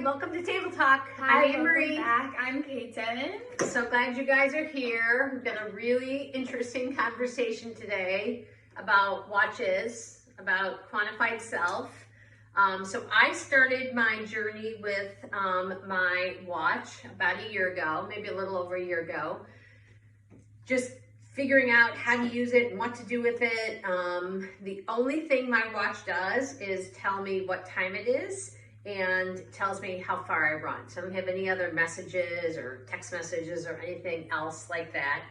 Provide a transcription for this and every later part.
welcome to Table Talk. Hi, I'm Anne-Marie. welcome back. I'm Katen. So glad you guys are here. We've got a really interesting conversation today about watches, about quantified self. So I started my journey with my watch about a year ago, maybe a little over a year ago. Just figuring out how to use it and what to do with it. The only thing my watch does is tell me what time it is and tells me how far I run. So I don't have any other messages or text messages or anything else like that.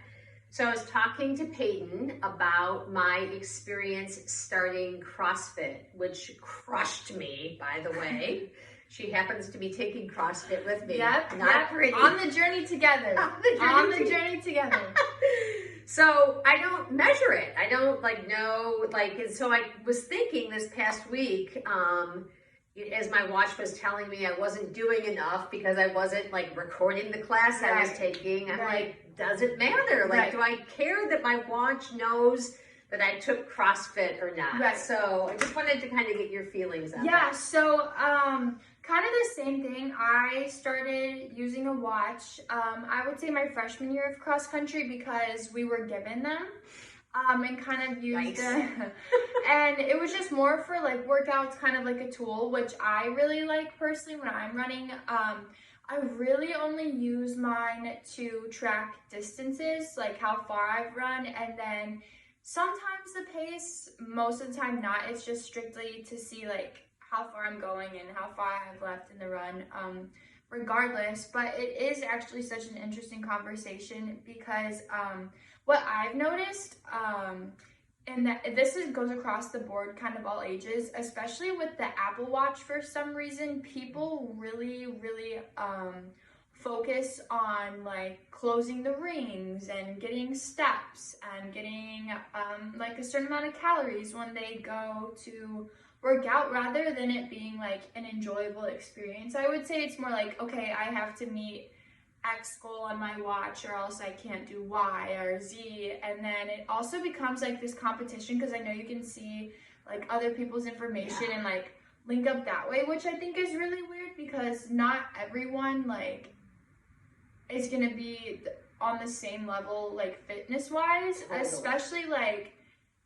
So I was talking to Peyton about my experience starting CrossFit, which crushed me, by the way. She happens to be taking CrossFit with me. Yep, Not pretty. On the journey together. On the journey together. So I don't measure it. I don't know, and so I was thinking this past week, as my watch was telling me I wasn't doing enough because I wasn't recording the class I was taking. I'm like, does it matter? Do I care that my watch knows that I took CrossFit or not? Right. So I just wanted to kind of get your feelings on that. Yeah, so kind of the same thing. I started using a watch, I would say my freshman year of cross country because we were given them. And kind of used it. And it was just more for workouts, kind of like a tool, which I really like personally when I'm running. I really only use mine to track distances, like how far I've run, and then sometimes the pace, most of the time not. It's just strictly to see how far I'm going and how far I have left in the run, regardless. But it is actually such an interesting conversation because what I've noticed, and that this goes across the board, kind of all ages, especially with the Apple Watch. For some reason, people really focus on closing the rings and getting steps and getting a certain amount of calories when they go to work out, rather than it being an enjoyable experience. I would say it's more okay, I have to meet X goal on my watch or else I can't do Y or Z. And then it also becomes this competition, because I know you can see other people's information and link up that way, which I think is really weird because not everyone is gonna be on the same level fitness wise, especially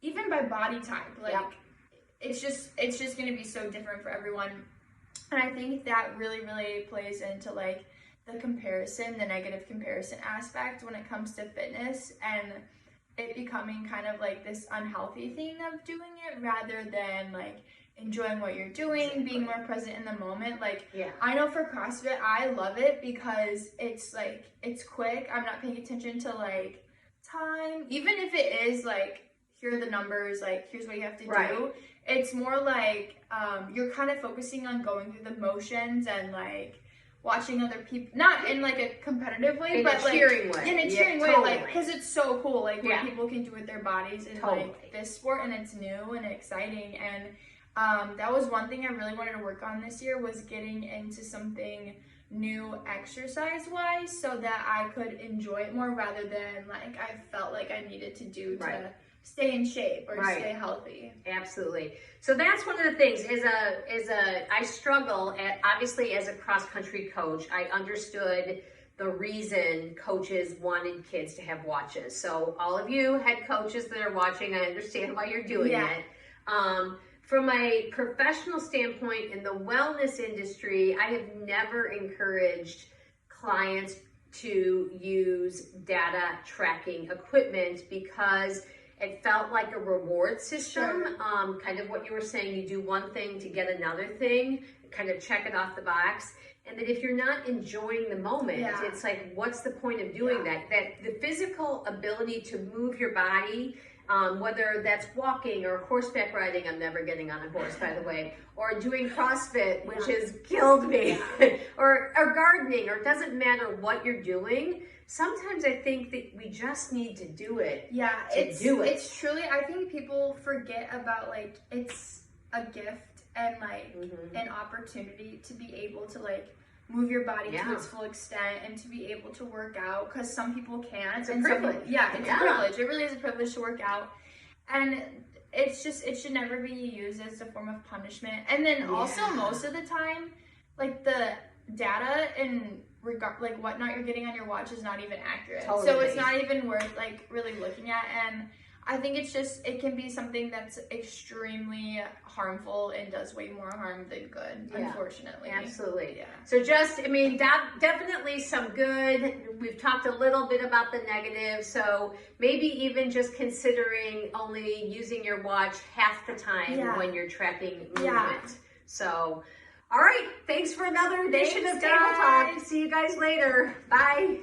even by body type. It's just gonna be so different for everyone. And I think that really plays into the comparison, the negative comparison aspect when it comes to fitness, and it becoming kind of this unhealthy thing of doing it rather than enjoying what you're doing, being more present in the moment. I know for CrossFit, I love it because it's it's quick. I'm not paying attention to time, even if it is here are the numbers, here's what you have to do. It's more you're kind of focusing on going through the motions and watching other people, not in a competitive way, but cheering way. In a cheering way, because it's so cool, what people can do with their bodies in this sport, and it's new and exciting. And that was one thing I really wanted to work on this year, was getting into something new exercise wise, so that I could enjoy it more rather than I felt I needed to do to stay in shape or stay healthy. Absolutely. So that's one of the things I struggle at, obviously as a cross country coach, I understood the reason coaches wanted kids to have watches. So all of you head coaches that are watching, I understand why you're doing it. From a professional standpoint in the wellness industry, I have never encouraged clients to use data tracking equipment because it felt like a reward system, kind of what you were saying, you do one thing to get another thing, kind of check it off the box. And that if you're not enjoying the moment, it's what's the point of doing that? That the physical ability to move your body, whether that's walking or horseback riding, I'm never getting on a horse, by the way, or doing CrossFit, which has killed me, or gardening, or it doesn't matter what you're doing. Sometimes I think that we just need to do it. It's truly, I think people forget about it's a gift and an opportunity to be able to move your body to its full extent and to be able to work out, because some people can't. It's a privilege. It's a privilege. It really is a privilege to work out. And it's just, it should never be used as a form of punishment. And then also most of the time, like the data and like whatnot you're getting on your watch is not even accurate. Totally. So it's not even worth like really looking at. And I think it can be something that's extremely harmful and does way more harm than good, unfortunately. Absolutely. Yeah. So definitely some good. We've talked a little bit about the negative. So maybe even just considering only using your watch half the time when you're tracking movement. Yeah. So, all right. Thanks for another edition of Thanks, Table guys. Talk. See you guys later. Bye.